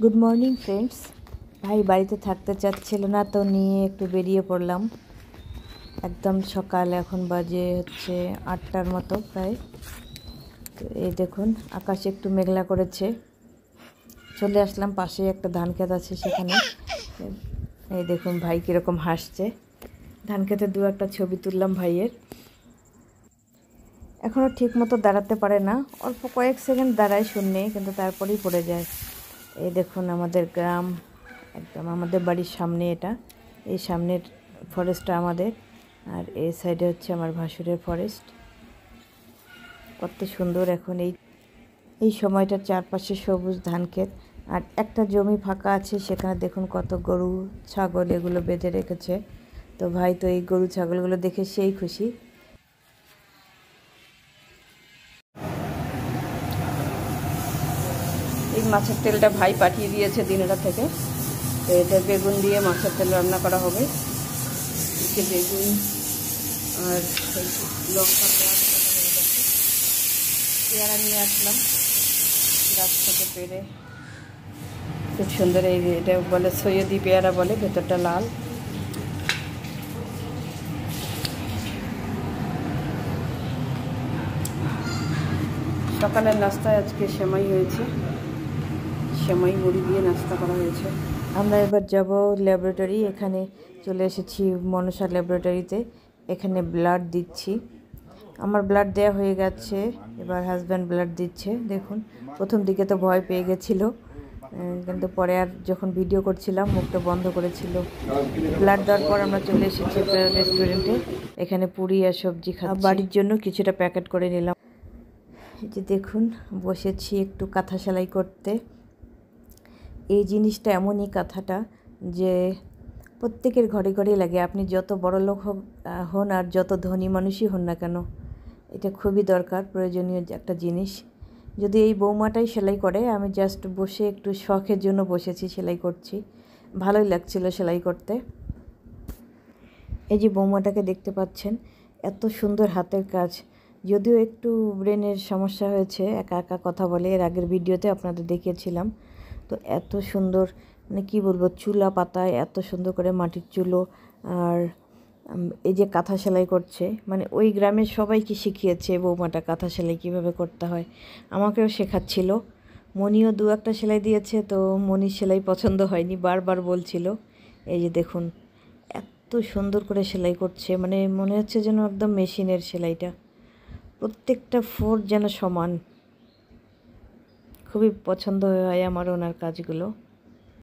Good morning friends. ভাই বাড়িতে থাকতে চাচ্ছিল না, তো নিয়ে একটু বেরিয়ে পড়লাম। একদম সকাল, এখন বাজে হচ্ছে 8টার মতো প্রায়। তো এই দেখুন, আকাশে একটু মেঘলা করেছে। চলে আসলাম, পাশে একটা ধান ক্ষেত আছে সেখানে। এই দেখুন ভাই কীরকম হাসছে। ধান ক্ষেতে দু একটা ছবি তুললাম ভাইয়ের। এখনও ঠিক মতো দাঁড়াতে পারে না, অল্প কয়েক সেকেন্ড দাঁড়ায় শূন্যে, কিন্তু তারপরেই পড়ে যায়। এই দেখুন আমাদের গ্রাম, একদম আমাদের বাড়ির সামনে এটা। এই সামনের ফরেস্টটা আমাদের, আর এই সাইডে হচ্ছে আমার ভাসুরের ফরেস্ট। কত সুন্দর এখন এই সময়টার চারপাশে সবুজ ধান ক্ষেত, আর একটা জমি ফাঁকা আছে, সেখানে দেখুন কত গরু ছাগল এগুলো বেঁধে রেখেছে। তো ভাই তো এই গরু ছাগলগুলো দেখে সেই খুশি। এই মাছের তেলটা ভাই পাঠিয়ে দিয়েছে দিনটা থেকে। তো এটা বেগুন দিয়ে মাছের তেল রান্না করা হবে। বেগুন আর লঙ্কা পেয়ারা নিয়ে আসলাম গাছ থেকে পেরে। খুব সুন্দর, এই এটা বলে সৈয়দি পেয়ারা বলে, ভেতরটা লাল। সকালের নাস্তায় আজকে সেমাই হয়েছে, সেমাই মুড়ি দিয়ে নাস্তা করা হয়েছে। আমরা এবার যাব ল্যাবরেটরি। এখানে চলে এসেছি মনসা ল্যাবরেটরিতে। এখানে ব্লাড দিচ্ছি। আমার ব্লাড দেওয়া হয়ে গেছে, এবার হাজব্যান্ড ব্লাড দিচ্ছে। দেখুন, প্রথম দিকে তো ভয় পেয়ে গেছিলো, কিন্তু পরে আর যখন ভিডিও করছিলাম মুখটা বন্ধ করেছিল। ব্লাড দেওয়ার পর আমরা চলে এসেছি একটা রেস্টুরেন্টে। এখানে পুরি আর সবজি খাচ্ছি। বাড়ির জন্য কিছুটা প্যাকেট করে নিলাম। এই যে দেখুন, বসেছি একটু কাঁথা সেলাই করতে। এই জিনিসটা এমনই, কাঁথাটা, যে প্রত্যেকের ঘরে ঘরেই লাগে। আপনি যত বড়লোক হন আর যত ধনী মানুষই হন না কেন, এটা খুবই দরকার, প্রয়োজনীয় একটা জিনিস। যদি এই বৌমাটাই সেলাই করে, আমি জাস্ট বসে একটু শখের জন্য বসেছি, সেলাই করছি। ভালোই লাগছিল সেলাই করতে। এই যে বৌমাটাকে দেখতে পাচ্ছেন, এত সুন্দর হাতের কাজ। যদিও একটু ব্রেনের সমস্যা হয়েছে, একা একা কথা বলে, এর আগের ভিডিওতে আপনাদের দেখিয়েছিলাম। তো এত সুন্দর, মানে কী বলবো, চুলা পাতায় এত সুন্দর করে মাটির চুলো। আর এই যে কাঁথা সেলাই করছে, মানে ওই গ্রামের সবাইকে শিখিয়েছে বৌমাটা কাঁথা সেলাই কীভাবে করতে হয়। আমাকেও শেখাচ্ছিল। মনিও দু একটা সেলাই দিয়েছে, তো মনির সেলাই পছন্দ হয়নি, বারবার বলছিল। এই যে দেখুন, এত সুন্দর করে সেলাই করছে, মানে মনে হচ্ছে যেন একদম মেশিনের সেলাইটা। প্রত্যেকটা ফোর যেন সমান। খুবই পছন্দ হয় আমার ওনার কাজগুলো।